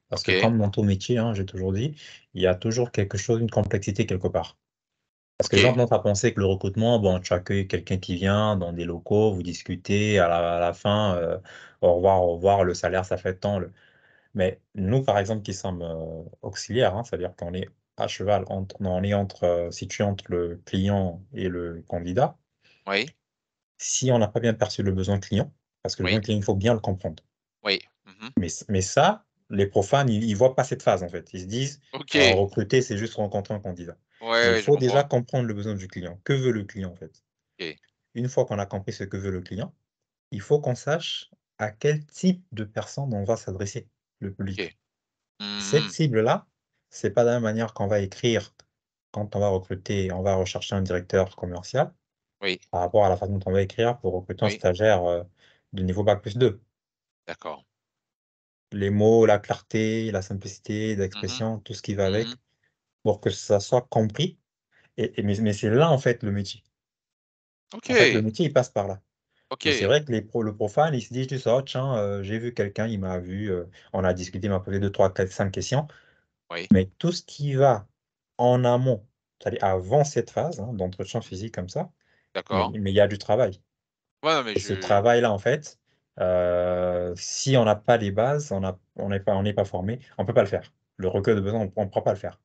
Parce que Ok, comme dans tout métier, hein, j'ai toujours dit, il y a toujours quelque chose, une complexité quelque part. Parce que ok, les gens tendance à penser que le recrutement, bon, tu accueilles quelqu'un qui vient dans des locaux, vous discutez, à la fin, au revoir, le salaire, ça fait tant. Mais nous, par exemple, qui sommes auxiliaires, hein, c'est-à-dire qu'on est à cheval, non, on est situé entre le client et le candidat, oui, si on n'a pas bien perçu le besoin client, parce que le besoin oui, client, il faut bien le comprendre. oui. Mhm. Mais ça, les profanes, ils ne voient pas cette phase, en fait. Ils se disent, Ok, recruter, c'est juste rencontrer un candidat. ouais, Mais il ouais, je faut déjà comprends. comprendre le besoin du client. Que veut le client, en fait? Ok, Une fois qu'on a compris ce que veut le client, il faut qu'on sache à quel type de personne on va s'adresser, le ok. public. Cette Mhm. cible-là, c'est pas de la même manière qu'on va écrire quand on va recruter, on va rechercher un directeur commercial, Oui, par rapport à la façon dont on va écrire pour recruter un oui, stagiaire de niveau bac+2. d'accord. Les mots, la clarté, la simplicité Mhm, d'expression, tout ce qui va mhm. avec, pour que ça soit compris. Mais c'est là, en fait, le métier. Ok, En fait, le métier, il passe par là. ok. Et c'est vrai que le profane, il se dit juste: «Oh tiens, j'ai vu quelqu'un, il m'a vu, on a discuté, il m'a posé 2, 3, 4, 5 questions». Oui. Mais tout ce qui va en amont, c'est-à-dire avant cette phase, hein, d'entretien physique comme ça, D'accord. mais il y a du travail. Ouais, non, mais Et ce je. travail-là, en fait, si on n'a pas les bases, on n'est pas formé, on ne peut pas le faire. Le recueil de besoins, on ne pourra pas le faire.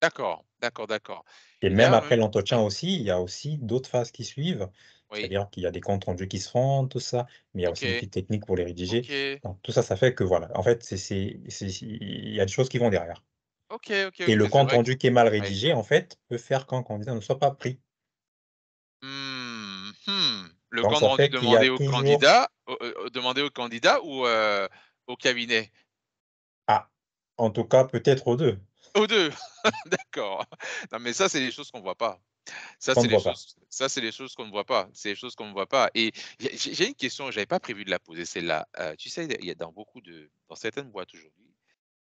D'accord, d'accord, d'accord. Et Et même d'ailleurs, après même. l'entretien Oui, aussi, il y a aussi d'autres phases qui suivent. oui. C'est-à-dire qu'il y a des comptes rendus qui se font, tout ça, mais il y a aussi une Ok, petite technique pour les rédiger. ok, Donc tout ça, ça fait que voilà, en fait, il y a des choses qui vont derrière. ok, ok, Et ok. le C'est compte vrai que. rendu qui est mal Oui. rédigé, en fait, peut faire qu'un candidat ne soit pas pris. Le Donc compte ça rendu fait qu'il y a toujours, demandé au candidat ou au cabinet? ah, en tout cas, peut-être aux deux, Aux 2. D'accord. Non, mais ça, c'est les choses qu'on voit pas. qu'on ne voit pas. Ça, c'est les choses qu'on ne voit pas. C'est les choses qu'on ne voit pas et j'ai une question, j'avais pas prévu de la poser celle-là. Tu sais, il y a dans certaines boîtes aujourd'hui,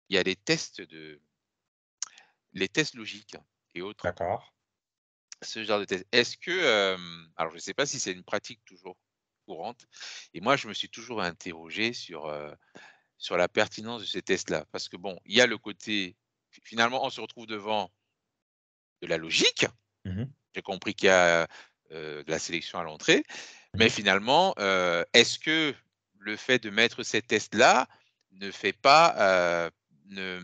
il y a les tests logiques et autres, D'accord. ce genre de tests. Est-ce que, alors je ne sais pas si c'est une pratique toujours courante et moi je me suis toujours interrogé sur la pertinence de ces tests-là. Parce que bon, il y a le côté finalement on se retrouve devant de la logique. Mhm, J'ai compris qu'il y a, de la sélection à l'entrée, mais mhm. finalement, est-ce que le fait de mettre ces tests-là ne fait pas, ne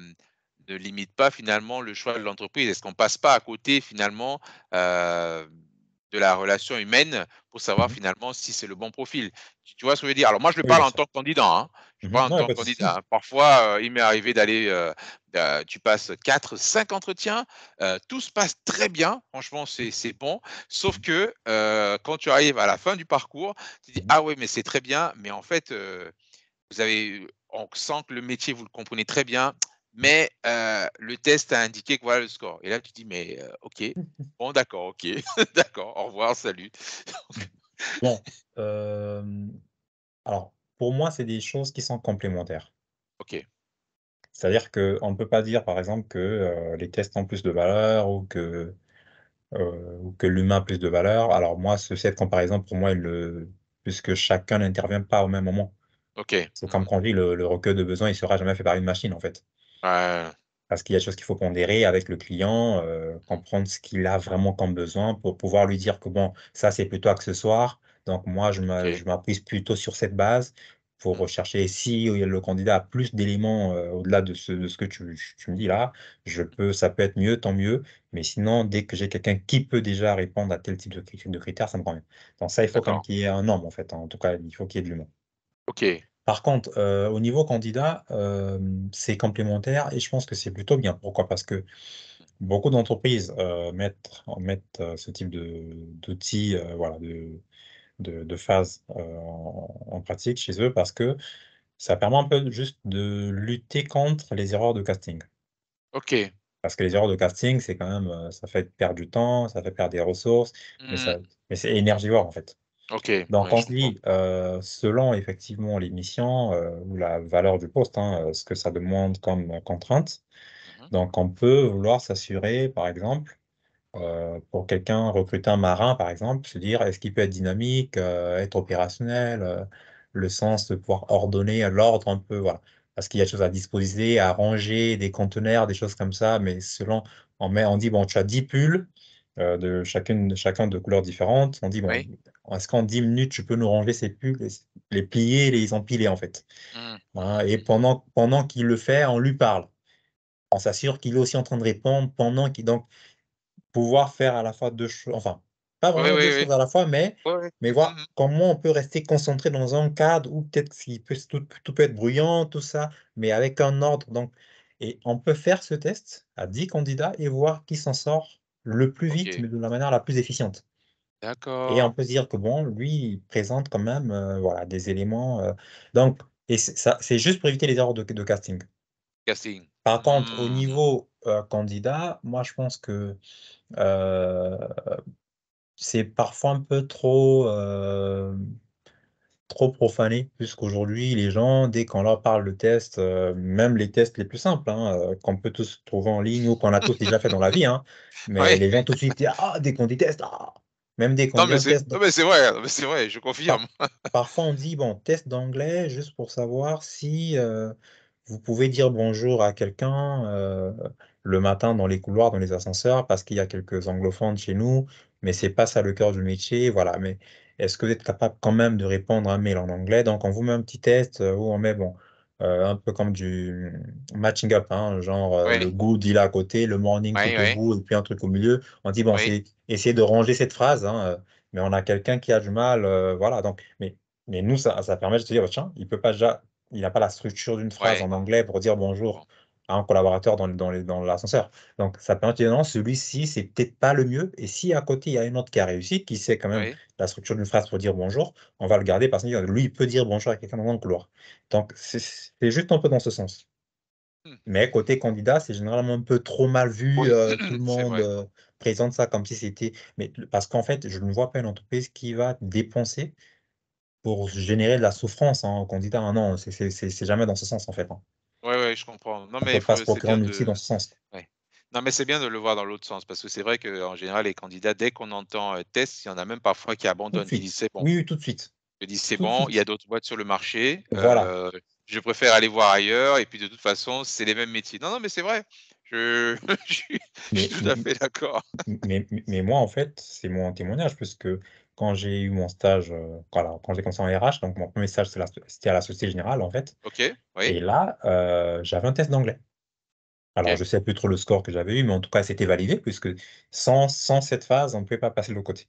ne limite pas finalement le choix de l'entreprise? Est-ce qu'on passe pas à côté finalement, heu, de la relation humaine pour savoir Mhm. finalement si c'est le bon profil? Tu vois ce que je veux dire? Alors moi je Oui, parle bien en sûr. tant que candidat, hein. Je Mhm. parle en Non, il n'y a tant pas que de candidat, souci. hein. Parfois, il m'est arrivé d'aller, tu passes 4, 5 entretiens, tout se passe très bien, franchement c'est bon. Sauf Mhm, que, quand tu arrives à la fin du parcours, tu dis: mhm. «Ah ouais, mais c'est très bien, mais en fait, on sent que le métier, vous le comprenez très bien, mais le test a indiqué que voilà le score» et là tu dis: «Mais OK, bon d'accord, OK, d'accord, au revoir, salut». Mhm. Bon, alors, pour moi, c'est des choses qui sont complémentaires. OK. C'est-à-dire qu'on ne peut pas dire, par exemple, que les tests ont plus de valeur ou que l'humain a plus de valeur. Alors moi, cette comparaison, pour moi, puisque chacun n'intervient pas au même moment. OK. C'est comme Mmh. quand on dit le recueil de besoins, il ne sera jamais fait par une machine, en fait. Ouais. Parce qu'il y a des choses qu'il faut pondérer avec le client, Mmh. comprendre ce qu'il a vraiment comme besoin pour pouvoir lui dire que bon, ça c'est plutôt accessoire. Donc moi, OK. je m'appuie plutôt sur cette base pour Mmh. rechercher si le candidat a plus d'éléments au-delà de ce que tu me dis là, ça peut être mieux, tant mieux. Mais sinon, dès que j'ai quelqu'un qui peut déjà répondre à tel type de critères, ça me convient. Donc ça, il faut quand même D'accord. qu'il y ait un nombre en fait. En tout cas, il faut qu'il y ait de l'humain. OK. Par contre, au niveau candidat, c'est complémentaire et je pense que c'est plutôt bien. Pourquoi? Parce que beaucoup d'entreprises, mettent, ce type d'outils, voilà, de phase, en pratique chez eux parce que ça permet un peu juste de lutter contre les erreurs de casting. OK. Parce que les erreurs de casting, c'est quand même, ça fait perdre du temps, ça fait perdre des ressources, mais Mmh. ça mais c'est énergivore, en fait. OK. Donc Ouais, on je se comprends. dit, selon effectivement les missions, ou la valeur du poste, hein, ce que ça demande comme contrainte, Mmh. donc on peut vouloir s'assurer, par exemple, pour quelqu'un recruter un marin, par exemple, se dire: «Est-ce qu'il peut être dynamique, être opérationnel?» Le sens de pouvoir ordonner l'ordre un peu, voilà. parce qu'il y a des choses à disposer, à ranger, des conteneurs, des choses comme ça, mais selon, on dit, bon, tu as 10 pulls chacun de couleurs différentes. On dit, bon, Oui. est-ce qu'en 10 minutes, tu peux nous ranger ces pulls, les plier, les empiler, en fait. Mmh. Hein, Mmh et mh. pendant qu'il le fait, on lui parle. On s'assure qu'il est aussi en train de répondre pendant qu'il. Donc, pouvoir faire à la fois 2 choses, enfin, pas Oui, vraiment 2 oui, oui. choses à la fois, Ouais, ouais. mais Mmh voir mh. comment on peut rester concentré dans un cadre où peut-être s'il peut tout peut être bruyant, tout ça, mais avec un ordre. Donc, et on peut faire ce test à 10 candidats et voir qui s'en sort le plus vite, OK. mais de la manière la plus efficiente. Et on D'accord. peut se dire que bon, lui, il présente quand même, voilà, des éléments, donc, et c'est juste pour éviter les erreurs de casting. Casting. Par contre, au Mmh. niveau, candidat, moi je pense que, heu c'est parfois un peu trop profané, puisqu'aujourd'hui les gens, dès qu'on leur parle de tests, même les tests les plus simples, hein, qu'on peut tous trouver en ligne ou qu'on a tous déjà fait dans la vie, hein, mais Oui. les gens tout de suite disent: «Ah, dès qu'on dit test, ah!» Même dès qu'on dit un test. Non mais c'est vrai, non mais c'est vrai, je confirme. Par Parfois, on dit: «Bon, test d'anglais juste pour savoir si, vous pouvez dire bonjour à quelqu'un, le matin dans les couloirs, dans les ascenseurs, parce qu'il y a quelques anglophones chez nous, mais c'est pas ça le cœur du métier, voilà. Mais est-ce que vous êtes capable quand même de répondre à un mail en anglais?» Donc on vous met un petit test, où on met, bon, un peu comme du, matching up, hein, genre, le Oui, good, il est à côté, le morning oui, tout au oui, bout et puis un truc au milieu. On dit: «Bon, oui, c'est essayer de ranger cette phrase, hein, mais on a quelqu'un qui a du mal, voilà, donc mais nous, ça permet de se dire: «Bah, tiens, il n'a pas la structure d'une phrase ouais, en anglais pour dire je bonjour comprends. à un collaborateur dans l'ascenseur». Donc ça permet de dire: «Non, celui-ci, c'est peut-être pas le mieux», et si à côté, il y a une autre qui a réussi, qui sait quand même Oui. la structure d'une phrase pour dire bonjour, on va le garder parce que lui, il peut dire bonjour à quelqu'un dans le couloir. Donc c'est juste un peu dans ce sens. Mmh. Mais côté candidat, c'est généralement un peu trop mal vu, Oui, tout le c'est monde, vrai. présente ça comme si c'était, mais parce qu'en fait, je ne vois pas une entreprise qui va dépenser pour générer de la souffrance en candidat. Ah non, c'est jamais dans ce sens, en fait, hein. Ouais, ouais, je comprends. Non On mais il peut pas se faut c'est procurer bien un outil dans de ce sens. ouais. Non mais c'est bien de le voir dans l'autre sens parce que c'est vrai qu'en général les candidats dès qu'on entend, test, il y en a même parfois qui Tout de abandonnent, qui disent: suite. «C'est bon». Oui, oui, tout de suite. Ils disent: «C'est Tout de bon, il y a suite. d'autres boîtes sur le marché, Voilà. je préfère aller voir ailleurs et puis de toute façon, c'est les mêmes métiers». Non, non, mais c'est vrai, je je suis Mais tout à fait d'accord. mais moi, en fait, c'est mon témoignage puisque quand j'ai eu mon stage, voilà, quand j'ai commencé en RH, donc mon premier stage, c'était à la Société Générale, en fait, OK, oui, et là, j'avais un test d'anglais. Alors OK, je sais plus trop le score que j'avais eu, mais en tout cas, c'était validé puisque sans cette phase, on ne pouvait pas passer de l'autre côté.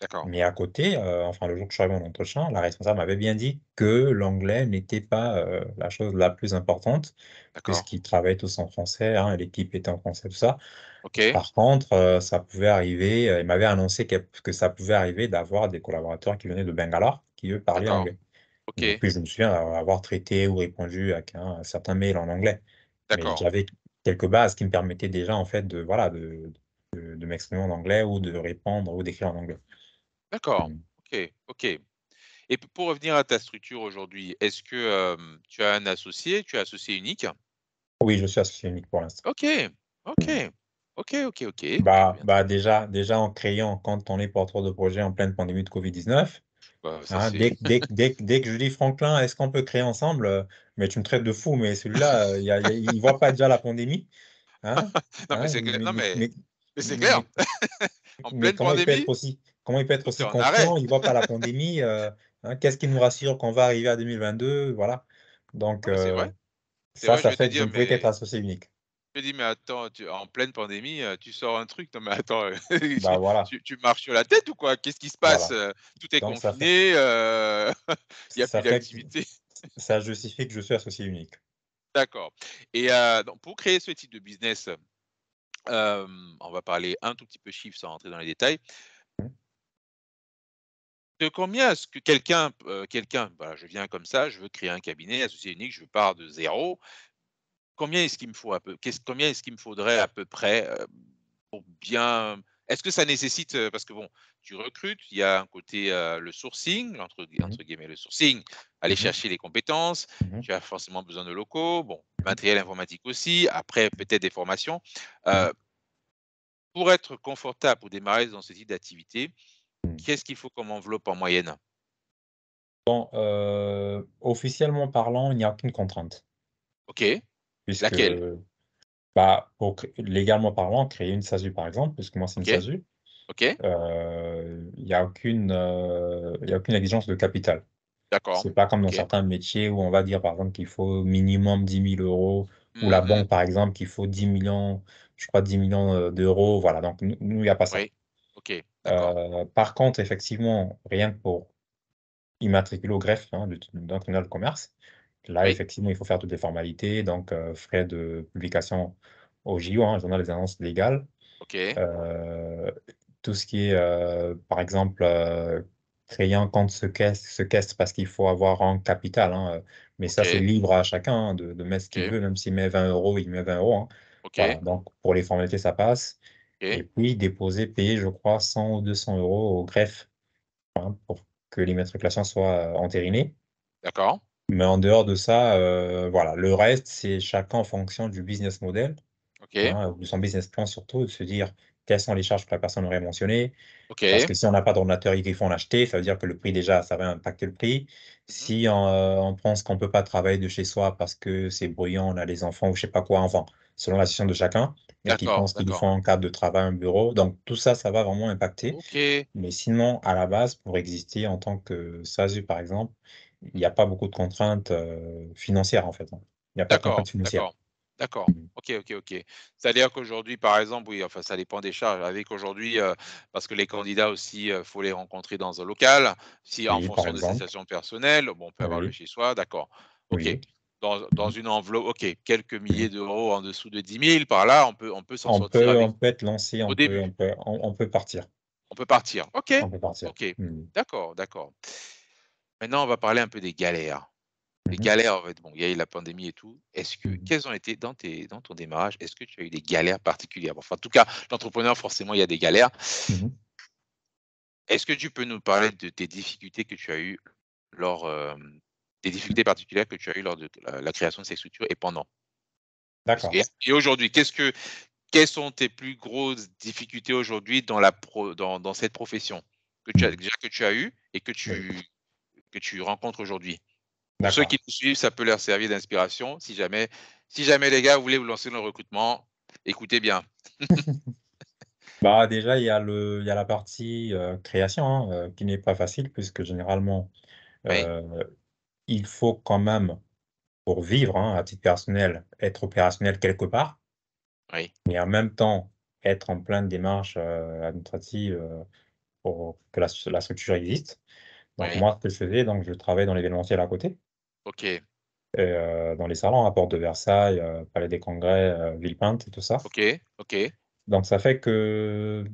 d'accord, Mais à côté, enfin le jour que je suis arrivé en entretien, la responsable m'avait bien dit que l'anglais n'était pas, la chose la plus importante, d'accord, puisqu'ils travaillaient tous en français, hein, et l'équipe était en français, tout ça. OK, Par contre, ça pouvait arriver, il m'avait annoncé que ça pouvait arriver d'avoir des collaborateurs qui venaient de Bangalore, qui eux parlaient d'accord, anglais. Donc OK, oui, je me souviens avoir traité ou répondu à certains mails en anglais. Mais d'accord, j'avais quelques bases qui me permettaient déjà en fait de voilà, de m'exprimer en anglais ou de répondre ou d'écrire en anglais. d'accord, Mmh. OK, OK et pour revenir à ta structure aujourd'hui, est-ce que, tu as un associé? Tu es associé unique? Oui, je suis associé unique pour l'instant. OK, Mmh. OK, OK, OK, OK, très Bah bien, très bah, déjà en créant, quand on est porteur de projet en pleine pandémie de Covid-19, bah, ça hein, c'est dès que je dis: «Franklin, est-ce qu'on peut créer ensemble?» Mais tu me traites de fou, mais celui-là, il voit pas déjà la pandémie, hein, non mais hein, c'est clair, non mais c'est clair. mais En mais pleine pandémie, comment il peut être tout est aussi en arrêt. confiant? Il voit pas la pandémie, hein, qu'est-ce qui nous rassure qu'on va arriver à 2022? Voilà, donc Non mais c'est vrai. C'est vrai, je ça vais te fait que je dire, ne pouvais qu'être mais associé unique. je me dis: «Mais attends, tu en pleine pandémie, tu sors un truc, non mais attends, Bah, voilà, tu marches sur la tête ou quoi? Qu'est-ce qui se passe? voilà, Tout est donc confiné, il y a plus ça fait que d'activité». ça justifie que je suis associé unique. D'accord et donc pour créer ce type de business, on va parler un tout petit peu chiffres sans rentrer dans les détails. Mmh. De combien est-ce que quelqu'un, voilà, je viens comme ça, je veux créer un cabinet associé unique, je pars de zéro. Combien est-ce qu'il me faut combien est-ce qu'il me faudrait à peu près, pour bien est-ce que ça nécessite, parce que bon, tu recrutes, il y a un côté, le sourcing, Mmh mh. entre guillemets, le sourcing, aller Mmh mh. chercher les compétences, Mmh. tu as forcément besoin de locaux, bon, Mmh. matériel informatique aussi, après peut-être des formations. Mmh. Heu, pour être confortable, pour démarrer dans ce type d'activité, Mmh. qu'est-ce qu'il faut comme enveloppe en moyenne? Bon, officiellement parlant, il n'y a aucune contrainte. OK. puisque, Laquelle? bah, légalement parlant, créer une SASU, par exemple, puisque moi, c'est une OK. SASU, OK. il y a aucune exigence de capital. D'accord. C'est pas comme dans OK. certains métiers où on va dire, par exemple, qu'il faut minimum 10 000 €, ou la Mmh. banque, par exemple, qu'il faut 10 millions, je crois 10 millions d'euros. Voilà, donc nous, il y a pas ça. Oui. OK. D'accord. Par contre, effectivement, rien que pour immatriculé au greffe, hein, d'un tribunal de commerce. Là, Oui. effectivement, il faut faire toutes les formalités, donc frais de publication au JO, hein, Journal des annonces légales. OK. Heu, Tout ce qui est, par exemple, créer un compte séquestre parce qu'il faut avoir un capital, hein, mais ça, c'est OK. libre à chacun, hein, de mettre ce qu'il OK. veut, même s'il met 20 €, il met 20 €, hein. Voilà, OK. donc pour les formalités, ça passe, et OK. puis déposer, payer, je crois, 100 ou 200 € au greffe, hein, pour que l'immatriculation soit, entérinée. D'accord. Mais en dehors de ça, voilà, le reste, c'est chacun en fonction du business model, OK. hein, ou de son business plan surtout, de se dire quelles sont les charges que la personne aurait mentionnées. Parce OK. que si on n'a pas d'ordinateur et qu'il faut en acheter, ça veut dire que le prix déjà, ça va impacter le prix. Mmh. Si on pense qu'on peut pas travailler de chez soi parce que c'est bruyant, on a les enfants ou je sais pas quoi, enfin, selon la situation de chacun, et qui D'accord, pense qu'il lui d'accord. faut un cadre de travail, un bureau, donc tout ça, ça va vraiment impacter. OK. Mais sinon, à la base, pour exister en tant que SASU, par exemple, il n'y a pas beaucoup de contraintes, financières, en fait, hein. Il n'y a pas de D'accord, contraintes financières. d'accord, d'accord. Mmh. OK, OK, OK. C'est-à-dire qu'aujourd'hui, par exemple, oui, enfin, ça dépend des charges. Avec aujourd'hui, parce que les candidats aussi, faut les rencontrer dans un local. Si en Oui, par fonction de sa exemple. situation personnelle, bon, on peut avoir le Oui, chez soi, d'accord. OK. oui. Dans Mmh. une enveloppe, OK, quelques Mmh. milliers d'euros en dessous de 10 000 par là, on peut s'en On sortir peut avec on peut être lancé, au début. on peut partir. On peut partir. OK, On peut partir. OK. Mmh. D'accord, d'accord. Maintenant, on va parler un peu des galères. Les Mmh mh. galères, en fait, bon, il y a eu la pandémie et tout. Mmh mh. Quelles ont été dans ton démarrage, est-ce que tu as eu des galères particulières? Enfin, en tout cas, l'entrepreneur, forcément, il y a des galères. Mmh mh. Est-ce que tu peux nous parler de tes difficultés que tu as eues lors, des difficultés particulières que tu as eues lors de la création de ces structures et pendant? D'accord. Et aujourd'hui, quelles sont tes plus grosses difficultés aujourd'hui dans la pro dans cette profession Mmh. que tu as eues et Oui. que tu rencontres aujourd'hui? Pour ceux D'accord. qui nous suivent, ça peut leur servir d'inspiration. Si jamais les gars, vous voulez vous lancer dans le recrutement, écoutez bien. Bah, déjà, il y a la partie, création, hein, qui n'est pas facile puisque généralement, Oui, heu, il faut quand même, pour vivre, hein, à titre personnel, être opérationnel quelque part, oui, mais en même temps être en pleine démarche, administrative, pour que la structure existe. Donc oui. moi, ce que je faisais, donc je travaillais dans l'événementiel à côté, OK, et dans les salons à Porte de Versailles, Palais des Congrès, Villepinte et tout ça. OK, OK. Donc ça fait que,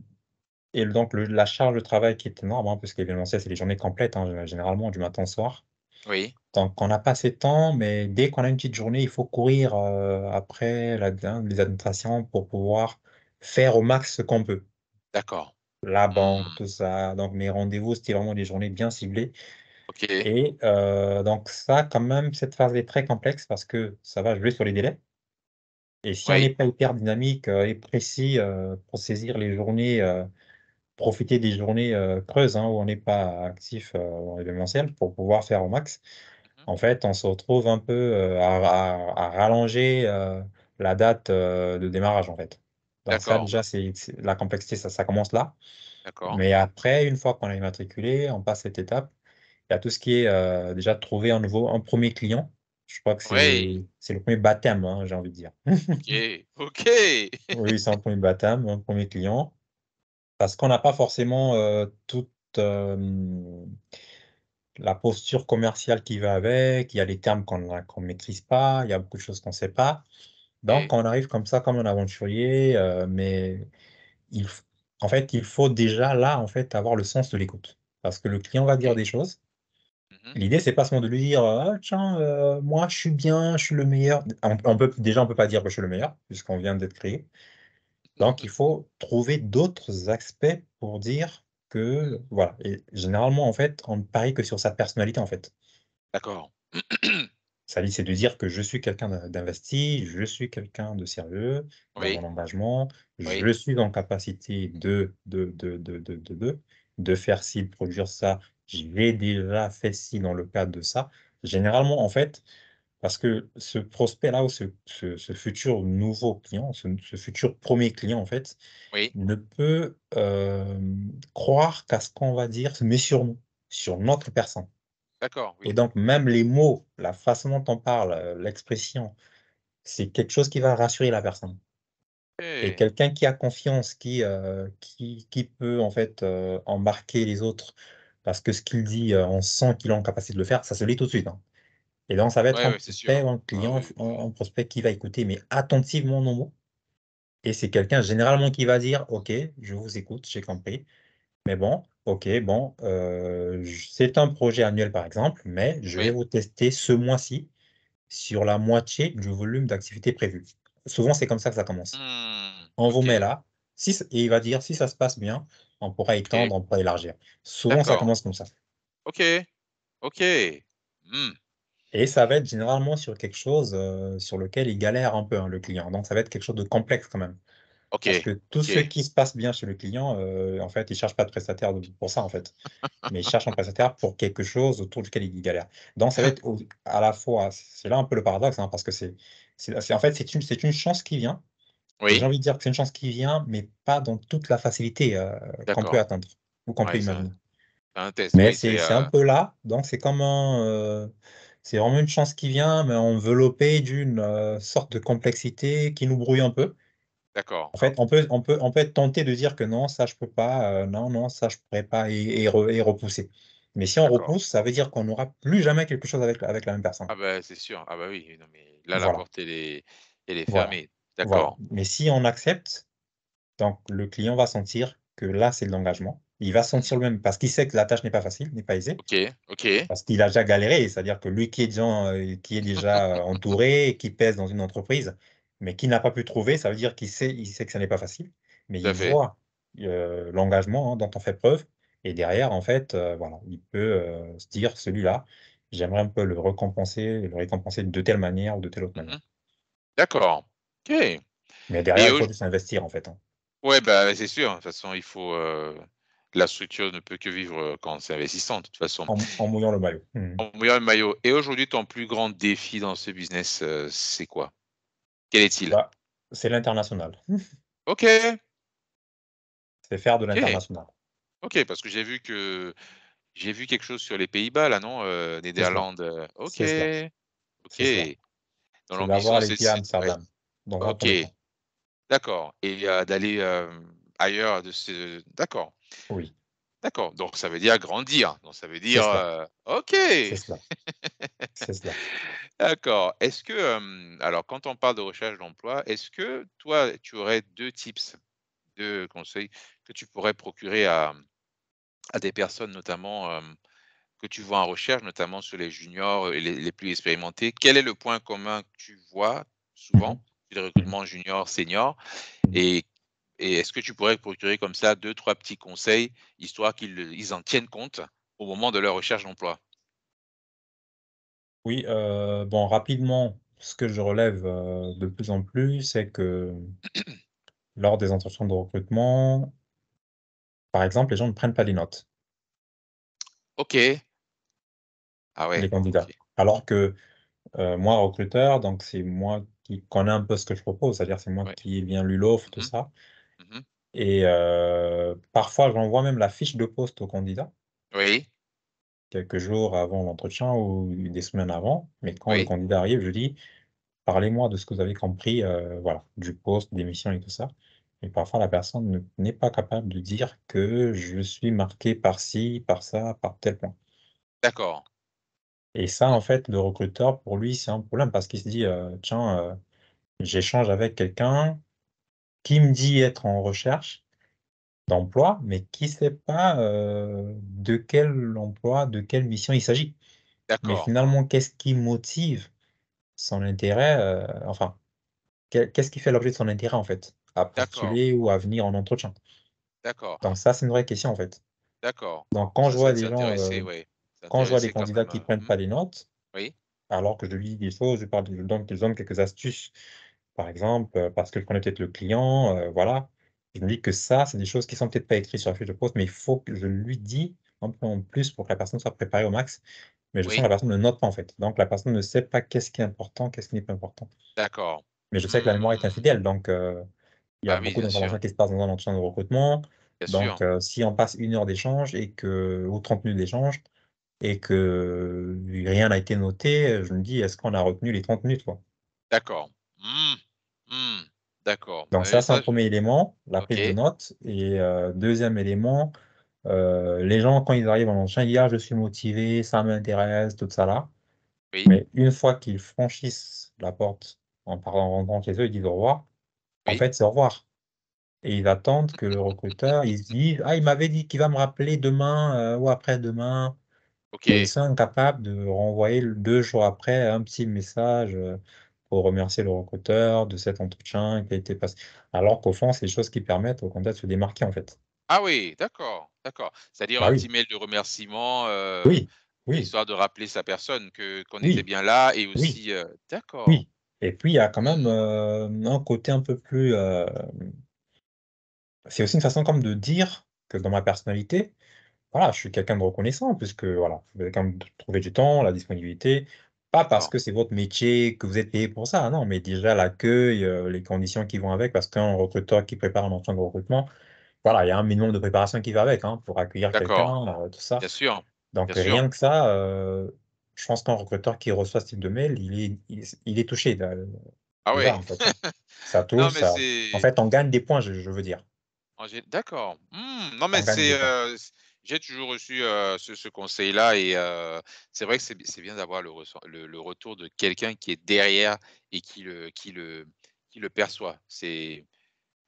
et donc la charge de travail qui est énorme, hein, puisque l'événementiel, c'est des journées complètes, hein, généralement du matin au soir. Oui, Donc on n'a pas assez de temps, mais dès qu'on a une petite journée, il faut courir, après les administrations pour pouvoir faire au max ce qu'on peut. d'accord. La banque, Mmh, tout ça, donc mes rendez-vous, c'était vraiment des journées bien ciblées, OK, et donc ça, quand même, cette phase est très complexe parce que ça va jouer sur les délais, et si on n'est oui. pas hyper dynamique, et précis, pour saisir les journées, profiter des journées, creuses, hein, où on n'est pas actif, en événementiel pour pouvoir faire au max. Mmh. En fait, on se retrouve un peu, à rallonger, la date, de démarrage, en fait. Donc ça, D'accord, déjà, c'est la complexité, ça commence là. d'accord. Mais après, une fois qu'on est immatriculé, on passe cette étape. Il y a tout ce qui est, déjà trouver un 1er client. Je crois que Oui, c'est le premier baptême, hein, j'ai envie de dire. OK, OK. Oui, c'est un premier baptême, un premier client, parce qu'on n'a pas forcément, toute, la posture commerciale qui va avec. Il y a les termes qu'on maîtrise pas, il y a beaucoup de choses qu'on sait pas. Donc OK, on arrive comme ça, comme un aventurier, mais il f en fait, il faut déjà là, en fait, avoir le sens de l'écoute. Parce que le client va dire OK. des choses. Mmh. L'idée, c'est pas seulement de lui dire: «Ah tiens, moi je suis bien, je suis le meilleur». On peut pas dire que je suis le meilleur, puisqu'on vient d'être créé. Donc il faut trouver d'autres aspects pour dire que voilà, et généralement, en fait, on ne parie que sur sa personnalité, en fait. D'accord. C'est de dire que je suis quelqu'un d'investi, je suis quelqu'un de sérieux dans mon Oui, engagement, oui. je suis en capacité de faire ci, de produire ça, j'ai déjà fait ci dans le cadre de ça. Généralement, en fait, Parce que ce prospect-là ou ce futur nouveau client, ce futur premier client, en fait, Oui, ne peut, croire qu'à ce qu'on va dire, mais sur nous, sur notre personne. d'accord, Et oui. donc même les mots, la façon dont on parle, l'expression, c'est quelque chose qui va rassurer la personne. Et OK. quelqu'un qui a confiance, qui peut en fait, embarquer les autres parce que ce qu'il dit, on sent qu'il est en capacité de le faire, ça se lit tout de suite, hein. Et donc ça va être Ouais, un ouais, c'est sûr, prospect hein. ou un Ah client, oui, un prospect qui va écouter, mais attentivement nos mots. Et c'est quelqu'un généralement qui va dire: «OK, je vous écoute, j'ai compris, mais bon, OK, bon, j c'est un projet annuel par exemple, mais je vais oui. vous tester ce mois-ci sur la moitié du volume d'activité prévu». Souvent, c'est comme ça que ça commence. Mmh. On vous met OK, là, si c et il va dire: «Si ça se passe bien, on pourra OK. étendre, on pourra élargir». Souvent, ça D'accord. commence comme ça OK, OK. Mmh. et ça va être généralement sur quelque chose, sur lequel il galère un peu, hein, le client. Donc ça va être quelque chose de complexe quand même. Parce OK, que tout ce OK. qui se passe bien chez le client, en fait, il cherche pas de prestataire de pour ça, en fait. Mais il cherche un prestataire pour quelque chose autour duquel il galère. Donc ça va être au à la fois c'est là un peu le paradoxe, hein, parce que c'est en fait, c'est une chance qui vient et j'ai Oui, envie de dire que c'est une chance qui vient, mais pas dans toute la facilité, qu'on peut d'accord. attendre ou qu'on peut Ouais, imaginer. c'est un test, Mais oui, c'est un peu là, donc c'est comme c'est vraiment une chance qui vient, mais enveloppée d'une, sorte de complexité qui nous brouille un peu. d'accord, En fait, on peut être tenté de dire que non, ça je peux pas, non, non, ça je pourrais pas et repousser. Mais si on d'accord. repousse, ça veut dire qu'on n'aura plus jamais quelque chose avec la même personne. Ah bah, c'est sûr. Ah bah, oui, non, mais là, la Voilà, porte, elle est voilà, fermée. voilà. D'accord. Mais si on accepte, donc le client va sentir que là, c'est de l'engagement. Il va Mmh. sentir lui-même parce qu'il sait que la tâche n'est pas facile, n'est pas aisée. OK, OK. Parce qu'il a déjà galéré, c'est-à-dire que lui qui est déjà, entouré, qui pèse dans une entreprise, mais qui n'a pas pu trouver, ça veut dire qu'il sait que ça n'est pas facile, mais Tout à il fait. voit, l'engagement, hein, dont on fait preuve et derrière en fait, voilà, il peut, se dire: «Celui-là, j'aimerais un peu le récompenser de telle manière ou de telle autre manière». Mmh. D'accord. OK Mais derrière, et il auj faut juste investir en fait, hein, ouais, bah, c'est sûr. De toute façon, il faut, la structure ne peut que vivre, quand c'est investissant, de toute façon. en mouillant le maillot. Mmh. En mouillant le maillot et aujourd'hui, ton plus grand défi dans ce business, c'est quoi? Quel est-il? Bah, c'est l'international. OK, C'est faire de OK, l'international. OK, parce que j'ai vu quelque chose sur les Pays-Bas là, non? C'est cela, Néderlande, OK, c'est cela, OK. c'est cela. Dans C'est d'avoir l'ambition, les pieds à c'est ouais, Amsterdam, dans un OK, premier temps. d'accord et d'aller, ailleurs de ce d'accord, Oui, d'accord, donc ça veut dire grandir, donc ça veut c'est dire, cela, OK! c'est cela, c'est cela. D'accord. Est-ce que, alors quand on parle de recherche d'emploi, est-ce que toi, tu aurais 2 tips, 2 conseils que tu pourrais procurer à des personnes notamment, que tu vois en recherche, notamment sur les juniors et les plus expérimentés? Quel est le point commun que tu vois Mmh souvent mh. sur les Mmh mh. recrutements juniors, seniors? Mmh. Et est-ce que tu pourrais procurer comme ça deux, trois petits conseils, histoire ils en tiennent compte au moment de leur recherche d'emploi? Oui, bon rapidement, ce que je relève, de plus en plus, c'est que lors des entretiens de recrutement, par exemple, les gens ne prennent pas des notes, OK. Ah les ouais, candidats. OK. Alors que, moi recruteur, donc c'est moi qui connais un peu ce que je propose, c'est-à-dire c'est moi Ouais. qui ai bien lu l'offre, tout Mmh mh. ça Mmh. et parfois j'envoie même la fiche de poste au candidat Oui, quelques jours avant l'entretien ou des semaines avant, mais quand le oui. candidat arrive, je dis: «Parlez-moi de ce que vous avez compris, voilà, du poste, des missions et tout ça» et parfois la personne n'est pas capable de dire que je suis marqué par ci, par ça, par tel point D'accord. et ça, Mmh. en fait, le recruteur, pour lui, c'est un problème parce qu'il se dit: «Tiens, j'échange avec quelqu'un qui me dit être en recherche d'emploi, mais qui sait pas, de quel emploi, de quelle mission il s'agit». Mais D'accord, finalement, qu'est-ce qui motive son intérêt, enfin, qu'est-ce qui fait l'objet de son intérêt, en fait, à d'accord, postuler ou à venir en entretien? d'accord, Donc ça, c'est une vraie question, en fait. d'accord. Donc Donc ça, c'est intéressé, ouais. C'est quand je vois des intéressé quand candidats même, qui prennent pas les notes, oui, alors que je lui dis des choses, je donne quelques astuces, par exemple, parce que je connais peut-être le client, voilà. Je me dis que ça, c'est des choses qui sont peut-être pas écrites sur la fiche de poste, mais il faut que je lui dis un peu en plus pour que la personne soit préparée au max mais je sens que Oui. la personne ne note pas, en fait. Donc la personne ne sait pas qu'est-ce qui est important, qu'est-ce qui n'est pas important. D'accord. Mais je sais que la mémoire est Mmh. infidèle, donc il y a Bah oui, beaucoup bien sûr, d'informations qui se passent dans un entretien de recrutement. bien sûr. Donc si on passe 1 heure d'échange ou 30 minutes d'échange et que rien n'a été noté, je me dis: «Est-ce qu'on a retenu les 30 minutes, quoi?» D'accord. Mmh. Mmh. D'accord. Donc ça, c'est un Ça je premier élément, la OK. prise de notes et 2e élément, les gens quand ils arrivent en entretien, ils disent: «Ah je suis motivé, ça m'intéresse», tout ça là. Oui, Mais une fois qu'ils franchissent la porte en rentrant chez eux, ils disent: «Au revoir». En oui. fait, c'est au revoir et ils attendent que le recruteur, il se dise: «Ah il m'avait dit qu'il va me rappeler demain, ou après-demain». Et ils OK. sont incapables de renvoyer 2 jours après un petit message, pour remercier le recruteur de cet entretien qui a été passé. Alors qu'au fond, c'est des choses qui permettent au candidat de se démarquer, en fait. Ah oui, d'accord, d'accord. C'est-à-dire Bah un oui, petit mail de remerciement, oui, oui, histoire de rappeler sa personne que qu'on était oui, bien là et oui, aussi, d'accord. oui et puis il y a quand même, Mmh. un côté un peu plus, c'est aussi une façon comme de dire que dans ma personnalité, voilà, je suis quelqu'un de reconnaissant puisque voilà, vous avez quand même trouvé du temps, la disponibilité. Pas parce D'accord, que c'est votre métier, que vous êtes payé pour ça, non, mais déjà l'accueil, les conditions qui vont avec, parce qu'un recruteur qui prépare un entretien de recrutement, voilà, il y a un minimum de préparation qui va avec, hein, pour accueillir d'accord. quelqu'un, tout ça. Bien sûr, Donc bien sûr. rien que ça, je pense qu'un recruteur qui reçoit ce type de mail, il est touché Ah déjà, ouais. en fait, hein. Ça Non touche, mais ça en c'est fait, on gagne des points, je veux dire. d'accord. Mmh, non mais On gagne des c'est, points. j'ai toujours reçu, ce conseil-là et c'est vrai que c'est bien d'avoir le retour de quelqu'un qui est derrière et qui le perçoit.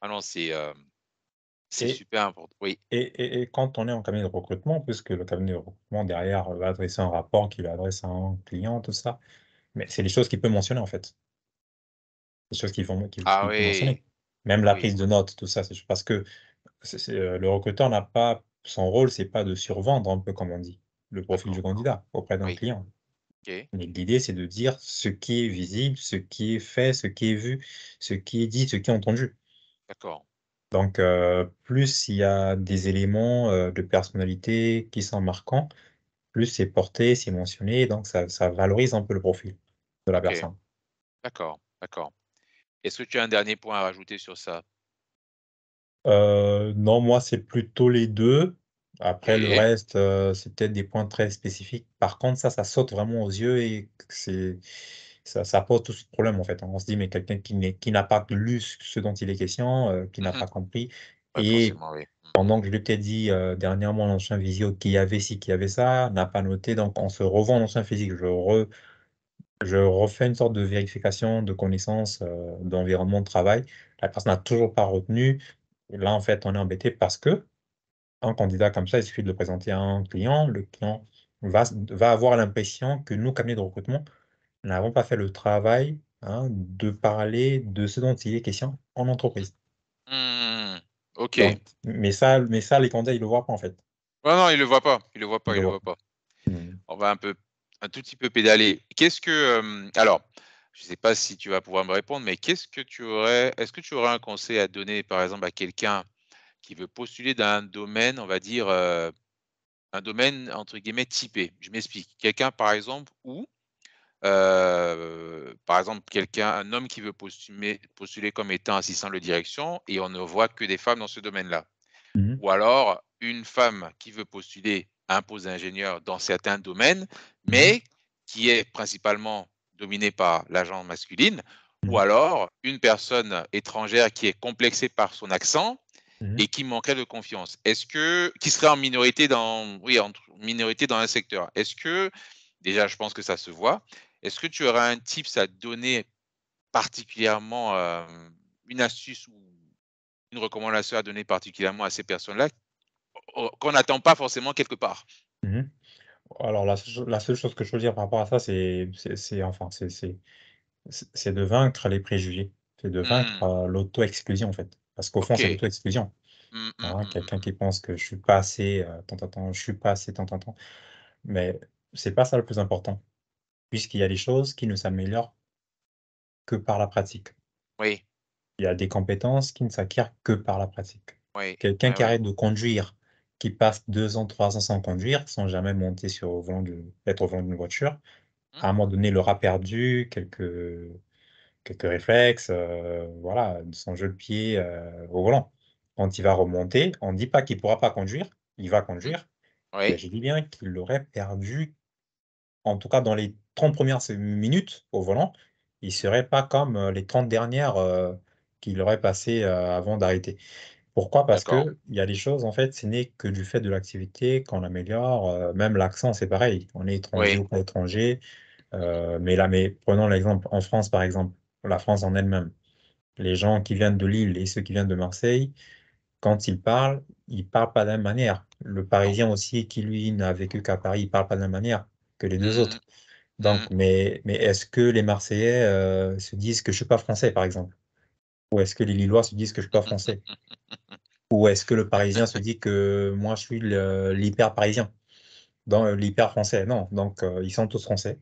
Ah non, c'est Et super important. Oui, et quand on est en cabinet de recrutement, puisque le cabinet de recrutement derrière va adresser un rapport qu'il adresse à un client, tout ça, mais c'est des choses qu'il peut mentionner, en fait. Des choses ah qu'il peut oui, mentionner. Même la oui, prise de notes, tout ça, c'est parce que le recruteur n'a pas son rôle, c'est pas de survendre un peu comme on dit, le profil du d'accord. candidat auprès d'un Oui, client. OK, Mais l'idée, c'est de dire ce qui est visible, ce qui est fait, ce qui est vu, ce qui est dit, ce qui est entendu. d'accord. Donc, plus il y a des éléments, de personnalité qui sont marquants, plus c'est porté, c'est mentionné, donc ça valorise un peu le profil de la OK, personne. d'accord, d'accord. Est-ce que tu as un dernier point à rajouter sur ça? Non, moi, c'est plutôt les 2. Après le OK, reste, c'est peut-être des points très spécifiques. Par contre, ça saute vraiment aux yeux et que ça pose tout ce problème, en fait. On se dit: «Mais quelqu'un qui n'a pas lu ce dont il est question, qui n'a mmh. pas compris» Ouais, et forcément, oui. Mmh. pendant que je lui ai peut-être dit, dernièrement en entretien visio qu'il y avait ci, qu'il y avait ça, n'a pas noté, donc on se revoit en entretien physique. Je refais une sorte de vérification de connaissances, d'environnement de travail. La personne n'a toujours pas retenu. Et là, en fait, on est embêté parce qu'un candidat comme ça, il suffit de le présenter à un client. Le client va avoir l'impression que nous, cabinet de recrutement, n'avons pas fait le travail, hein, de parler de ce dont il est question en Mmh. entreprise. Mmh. OK. Donc mais ça, les candidats, ils le voient pas, en fait. Non, non, il le voit pas, il le voit Ils pas, le il le voient voit pas. pas. Mmh. On va un tout petit peu pédaler. Alors, je sais pas si tu vas pouvoir me répondre, mais est-ce que tu aurais un conseil à donner, par exemple, à quelqu'un qui veut postuler dans un domaine, on va dire, un domaine entre guillemets «typé»? Je m'explique. Quelqu'un, par exemple, par exemple, un homme qui veut postuler comme étant assistant de direction et on ne voit que des femmes dans ce domaine-là. Mmh mh. Ou alors une femme qui veut postuler à un poste d'ingénieur dans certains domaines, Mmh mh. mais qui est principalement dominée par la gente masculine. Ou Mmh. alors une personne étrangère qui est complexée par son accent Mmh mh. et qui manquerait de confiance. Qui serait en minorité dans un secteur. Déjà, je pense que ça se voit. Est-ce que tu aurais un tips à donner particulièrement, une astuce ou une recommandation à donner particulièrement à ces personnes-là, qu'on n'attend pas forcément quelque part? Mmh. Alors la seule chose que je peux dire par rapport à ça, c'est enfin, c'est de vaincre les préjugés. C'est de vaincre, Mmh. l'auto-exclusion, en fait. Parce qu'au fond, c'est OK. l'auto-exclusion. Mmh, mmh, Hein, mmh, mmh, quelqu'un mmh. qui pense que je suis pas assez, tant, tant, tant, je suis pas assez, tant, tant, tant. Mais c'est pas ça le plus important, puisqu'il y a des choses qui ne s'améliorent que par la pratique. Oui, Il y a des compétences qui ne s'acquièrent que par la pratique. oui, Quelqu'un oui, qui oui. arrête de conduire qui passent 2 ans, 3 ans sans conduire, sans jamais monter sur au volant de être au volant d'une voiture. Mmh. À un moment donné, il aura perdu quelques réflexes, voilà, son jeu de pied, au volant. Quand il va remonter, on ne dit pas qu'il pourra pas conduire, il va Mmh. conduire, mais Oui. je dis bien qu'il aurait perdu, en tout cas dans les 30 premières minutes au volant, il serait pas comme, les 30 dernières, qu'il aurait passées, avant d'arrêter. Pourquoi? Parce D'accord. qu'il y a des choses, en fait, ce n'est que du fait de l'activité qu'on améliore, même l'accent, c'est pareil. On est étranger Oui. ou pas étranger, Mmh mh. mais prenons l'exemple en France, par exemple, la France en elle-même. Les gens qui viennent de Lille et ceux qui viennent de Marseille, quand ils parlent pas de la même manière. Le Non. Parisien aussi qui, lui, n'a vécu qu'à Paris, il parle pas de la même manière que les 2 Mmh mh. autres. Mmh. Donc mais est-ce que les Marseillais, se disent que je suis pas français, par exemple? Ou est-ce que les Lillois se disent que je suis pas français? Ou est-ce que le Parisien se dit que moi je suis l'hyper parisien, dans l'hyper français? Non, donc ils sont tous français.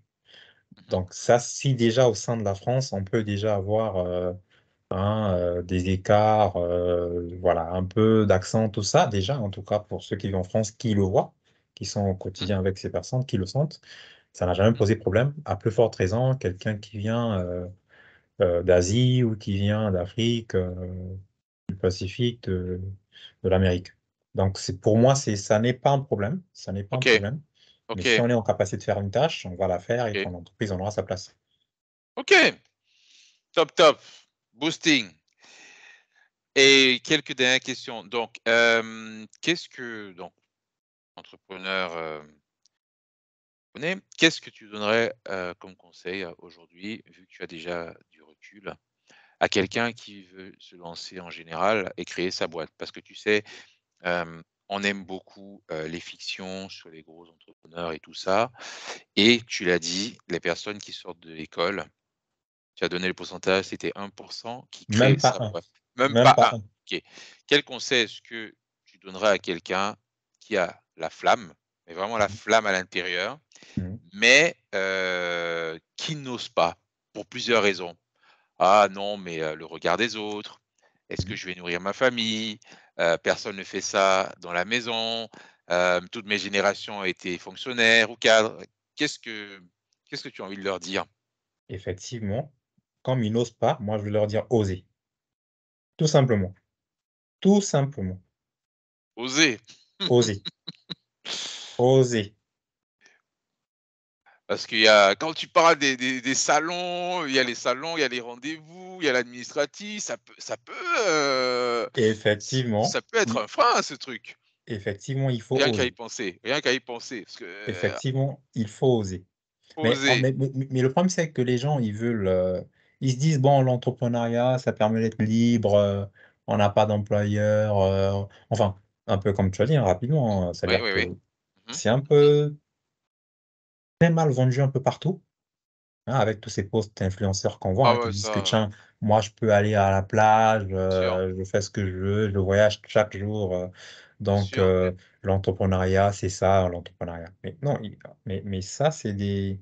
Mmh mh. Donc ça, si déjà au sein de la France, on peut déjà avoir, des écarts, voilà, un peu d'accent, tout ça, déjà, en tout cas pour ceux qui vivent en France, qui le voient, qui sont au Mmh. quotidien avec ces personnes, qui le sentent, ça n'a jamais Mmh. posé problème. À plus forte raison, quelqu'un qui vient, d'Asie ou qui vient d'Afrique, du Pacifique, de l'Amérique. Donc c'est pour moi, ça n'est pas un problème, ça n'est pas un OK. problème, mais si OK. on est en capacité de faire une tâche, on va la faire et OK. ton entreprise en aura sa place. OK. Top, top. Boosting. Et quelques dernières questions. Donc, qu'est-ce que donc entrepreneur, qu'est-ce que tu donnerais, comme conseil, aujourd'hui, vu que tu as déjà du recul, à quelqu'un qui veut se lancer en général et créer sa boîte? Parce que tu sais, on aime beaucoup, les fictions sur les gros entrepreneurs et tout ça et tu l'as dit, les personnes qui sortent de l'école, tu as donné le pourcentage, c'était 1% qui crée Même pas sa un, boîte. Même même pas pas 1. un. OK. Quel conseil est-ce que tu donnerais à quelqu'un qui a la flamme, mais vraiment la Mmh flamme à l'intérieur, mh. mais qui n'ose pas pour plusieurs raisons? «Ah non, mais le regard des autres. Est-ce Mmh que mh. je vais nourrir ma famille? Personne ne fait ça dans la maison. Toutes mes générations ont été fonctionnaires ou cadres». Qu'est-ce que qu'est-ce que tu as envie de leur dire? Effectivement, comme ils n'osent pas, moi je vais leur dire: «Osez». Tout simplement, tout simplement. Oser. Osez, osez. Parce qu'il y a quand tu parles des salons, il y a les salons, il y a les rendez-vous, il y a l'administratif, Effectivement, ça peut être i un frein, ce truc. effectivement, il faut oser. Rien qu'à y penser, parce que, Effectivement, il faut oser. oser. Mais le problème, c'est que les gens, ils se disent: «Bon, l'entrepreneuriat, ça permet d'être libre, on n'a pas d'employeur», enfin, un peu comme tu as dit, hein, Mmh. rapidement, Oui, c'est-à-dire oui, que oui. Mmh mh. c'est un Mmh. peu très mal vendu un peu partout. Hein, avec tous ces posts influenceurs qu'on voit, Ah hein, qui ouais, disent que: ça, «Tiens, moi je peux aller à la plage, sûr, je fais ce que je veux, je voyage chaque jour, donc sûr. l'entrepreneuriat, c'est ça, l'entrepreneuriat». Mais non, mais ça, c'est des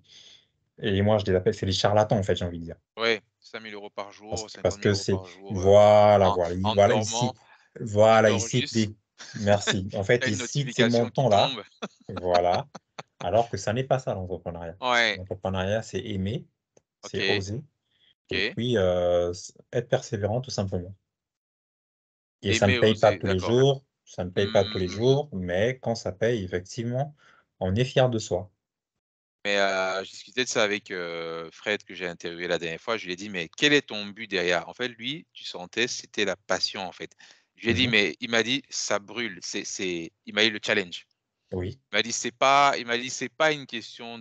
et moi je les appelle, c'est des charlatans, en fait, j'ai envie de dire. Ouais, 5 000 € par jour, Parce 50 que 000 € c'est par jour, voilà, en voilà, en voilà, dormant. Tu voilà, ils dors citent juste, des merci. En tu fait, as ils une citent ces notification qui montants-là, tombe. voilà, alors que ça n'est pas ça l'entrepreneuriat. Ouais, L'entrepreneuriat, c'est aimer, c'est OK, oser. Et OK. puis, être persévérant tout simplement. Et ça ne Aimer, paye pas oser, tous les d'accord. jours, ça ne paye pas tous les Mmh. jours, mais quand ça paye, effectivement, on est fier de soi. Mais, je discutais de ça avec, Fred que j'ai interviewé la dernière fois. Je lui ai dit: «Mais quel est ton but derrière?» En fait, lui, tu sentais, c'était la passion, en fait. Je lui ai Mmh dit: mh. «Mais» il m'a dit: «Ça brûle». Il m'a dit: «Le challenge». Oui. Il m'a dit: «C'est pas une question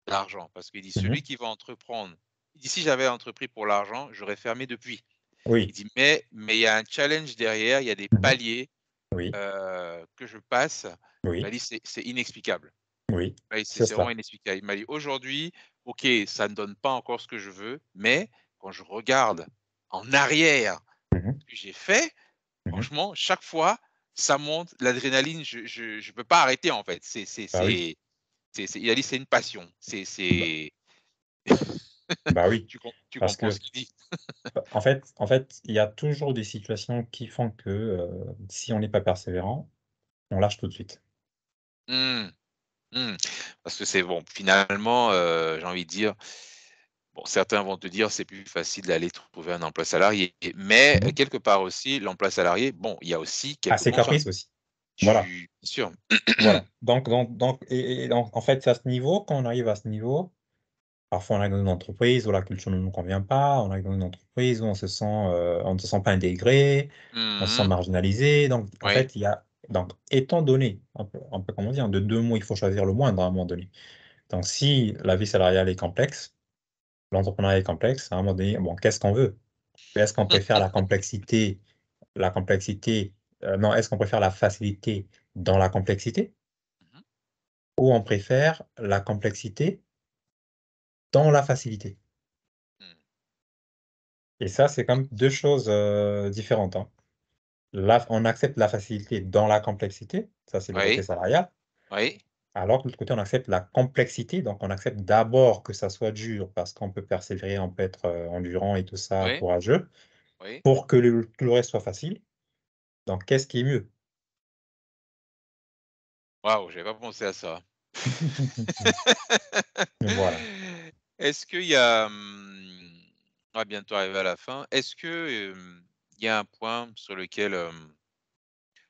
d'argent». Parce qu'il dit: Mmh «Celui mh. qui va entreprendre», il dit: «Si j'avais entrepris pour l'argent, j'aurais fermé depuis». Il Oui. dit: «Mais il y a un challenge derrière, il y a des Mmh mh. paliers, Oui, que je passe». Il m'a oui, dit: «C'est inexplicable». oui, Ouais, c'est c'est vraiment cela. inexplicable. Il m'a dit: «Aujourd'hui, OK, ça ne donne pas encore ce que je veux, mais quand je regarde en arrière Mmh mh. ce que j'ai fait, Mmh mh. franchement, chaque fois, ça monte, l'adrénaline, je peux pas arrêter, en fait». Bah oui, Il a dit: «C'est une passion». bah bah oui, Tu parce comprends ce que, qu'il dit? en fait, il y a toujours des situations qui font que, si on n'est pas persévérant, on lâche tout de suite. Mmh. Mmh. Parce que c'est bon, finalement, j'ai envie de dire, bon, certains vont te dire: «C'est plus facile d'aller trouver un emploi salarié», mais Mmh. quelque part aussi, l'emploi salarié, bon, il y a aussi À quelques ses contraintes. caprices aussi. Voilà, Bien sûr. voilà. Donc en fait, c'est à ce niveau, quand on arrive à ce niveau, parfois on arrive dans une entreprise où la culture ne nous convient pas, on arrive dans une entreprise où on ne se sent pas intégré, on se sent Mmh. marginalisé. Donc en Oui. fait, il y a donc étant donné, un peu comme on dit, hein, de 2 mots, il faut choisir le moindre à un moment donné. Donc si la vie salariale est complexe, l'entrepreneuriat est complexe, à un moment donné, bon, qu'est-ce qu'on veut? Est-ce qu'on préfère la complexité, non, est-ce qu'on préfère la facilité dans la complexité Mmh mh. ou on préfère la complexité dans la facilité? Mmh. Et ça, c'est quand même 2 choses, différentes, hein. Là, on accepte la facilité dans la complexité, ça c'est le côté Oui, salarial, oui, alors que de l'autre côté, on accepte la complexité, donc on accepte d'abord que ça soit dur parce qu'on peut persévérer, on peut être, endurant et tout ça, oui, courageux, oui. pour que le tout le reste soit facile. Donc qu'est-ce qui est mieux? Waouh, j'avais pas pensé à ça. Voilà. Est-ce qu'il y a, on va bientôt arriver à la fin. Est-ce que, il y a un point sur lequel,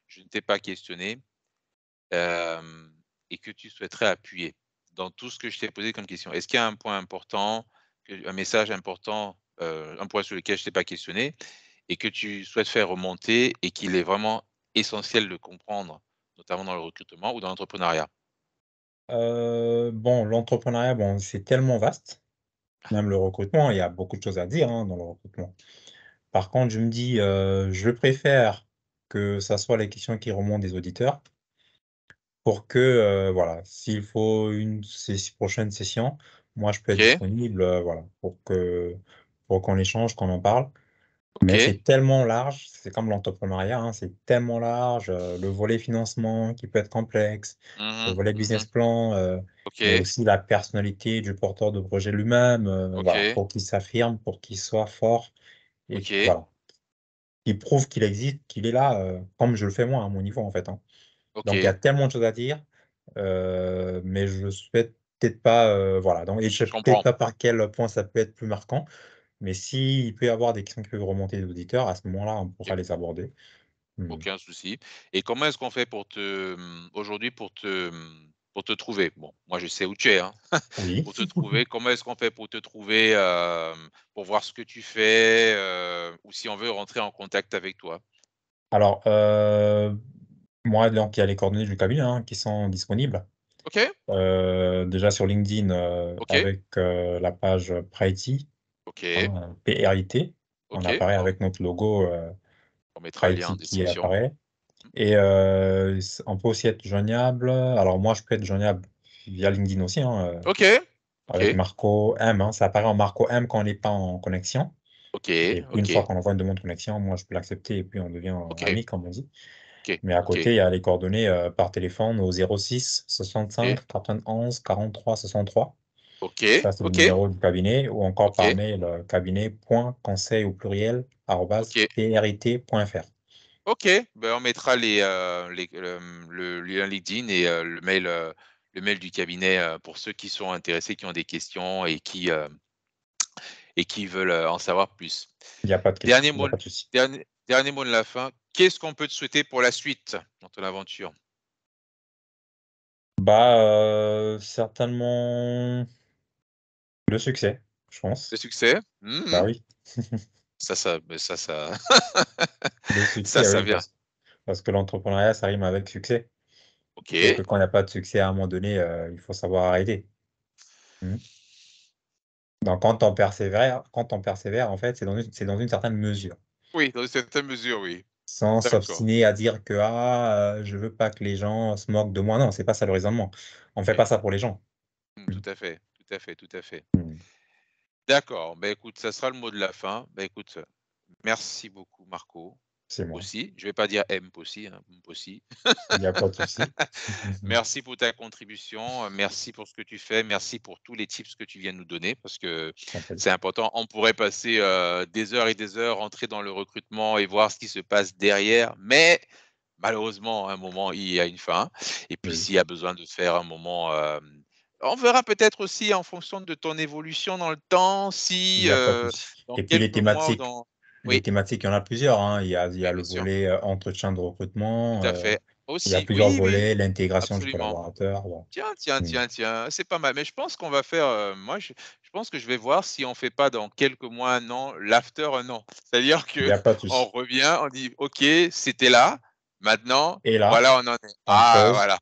je ne t'ai pas questionné, et que tu souhaiterais appuyer dans tout ce que je t'ai posé comme question? Est-ce qu'il y a un point important, un message important, un point sur lequel je t'ai pas questionné et que tu souhaites faire remonter et qu'il est vraiment essentiel de comprendre, notamment dans le recrutement ou dans l'entrepreneuriat? Bon, l'entrepreneuriat, bon, c'est tellement vaste, même le recrutement, il y a beaucoup de choses à dire, hein, dans le recrutement. Par contre, je me dis, je préfère que ça soit les questions qui remontent des auditeurs pour que, voilà, s'il faut une prochaine session, moi je peux être OK, disponible, voilà, pour qu'on échange, qu'on en parle. Mais OK. c'est tellement large, c'est comme l'entrepreneuriat, hein, c'est tellement large, le volet financement qui peut être complexe, le Mmh volet mh. business Mmh. plan, mais OK, aussi la personnalité du porteur de projet lui-même, voilà, OK, pour qu'il s'affirme, pour qu'il soit fort et OK, voilà, qu'il prouve qu'il existe, qu'il est là, comme je le fais moi à mon niveau, en fait, hein. Donc il y a OK. tellement de choses à dire, mais je souhaite peut-être pas, voilà, donc et je Je sais peut-être comprends. pas par quel point ça peut être plus marquant, mais s'il peut y avoir des questions qui peuvent remonter des auditeurs, à ce moment-là, on pourra OK, les aborder. Mmh. aucun souci. Et comment est-ce qu'on fait pour te, aujourd'hui pour te trouver? Bon, moi je sais où tu es, hein. Oui. Pour te trouver, comment est-ce qu'on fait pour te trouver, pour voir ce que tu fais, ou si on veut rentrer en contact avec toi? Alors, moi, donc il y a les coordonnées du cabinet, hein, qui sont disponibles. OK, Déjà sur LinkedIn, OK, avec, la page PrIT, OK, hein, PRIT. On OK. apparaît avec notre logo, On mettra le lien en Priti qui description. apparaît Mmh. et on peut aussi être joignable, alors moi, je peux être joignable via LinkedIn aussi, hein, OK, avec OK, Marco M, hein. Ça apparaît en Marco M quand on n'est pas en connexion OK, et puis une fois OK, qu'on envoie une demande de connexion, moi, je peux l'accepter et puis on devient, OK, amis, comme on dit. OK, Mais à OK, côté, il y a les coordonnées, par téléphone au 06 OK, 65 91 43 63. OK, Ça, c'est le OK, numéro du cabinet ou encore par OK, mail, cabinet.conseil au pluriel arobase OK. prit.fr. OK, ben, on mettra le lien LinkedIn et le mail du cabinet, pour ceux qui sont intéressés, qui ont des questions et qui veulent, en savoir plus. Il y a pas de question, Dernier il y a mot pas de souci. dernier mot de la fin, qu'est-ce qu'on peut te souhaiter pour la suite dans ton aventure? Bah, certainement le succès, je Le pense. succès? Bah oui, Ça le ça succès, ça oui, vient. parce que l'entrepreneuriat, ça rime avec succès et que OK, quand il y a pas de succès à un moment donné, il faut savoir arrêter. Mmh. Donc quand on persévère, en fait, c'est dans une certaine mesure. oui, dans une certaine mesure, oui. Sans D'accord. s'obstiner à dire que: «Ah, je veux pas que les gens se moquent de moi». Non, c'est pas ça le raisonnement. On fait OK. pas ça pour les gens. Mmh. Tout à fait, tout à fait, tout à fait. Mmh. D'accord, bah, écoute, ça sera le mot de la fin. Bah, écoute, merci beaucoup Marco, C'est moi. Possi. Je vais pas dire M Possi, hein, Possi. Il y a pas de souci. Merci pour ta contribution, merci pour ce que tu fais, merci pour tous les tips que tu viens de nous donner parce que Je t'en prie. c'est important. On pourrait passer, des heures et des heures, entrer dans le recrutement et voir ce qui se passe derrière, mais malheureusement, à un moment, il y a une fin et puis Oui, s'il y a besoin de faire un moment, on verra peut-être aussi en fonction de ton évolution dans le temps il si, y a pas de souci dans et puis quelques mois ou dans les oui, thématiques, il y en a plusieurs, hein. Il y oui, a le bien sûr, volet, entretien de tout recrutement, à fait. il y a Aussi, plusieurs oui, oui, volets, l'intégration du absolument. collaborateur, bon. Tiens, tiens, Mmh. tiens, tiens, c'est pas mal. Mais je pense qu'on va faire, moi je pense que je vais voir si on fait pas dans quelques mois, un an, l'after un an. C'est-à-dire Il que y a pas de on souci revient, on dit: «OK, c'était là, maintenant, et là, voilà, on en est. on Ah creuse, voilà,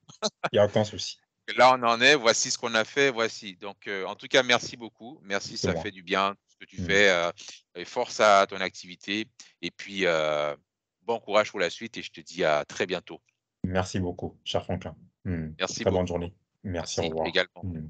il y a aucun souci. là on en est, voici ce qu'on a fait, voici». Donc en tout cas merci beaucoup. Merci, C'est ça fait moi. du bien, ce que tu Mmh. fais, et force à ton activité et puis, bon courage pour la suite et je te dis à très bientôt. Merci beaucoup, cher Franklin. Mmh. Merci Très bonne beaucoup. journée. Merci, au Merci revoir. également. Mmh.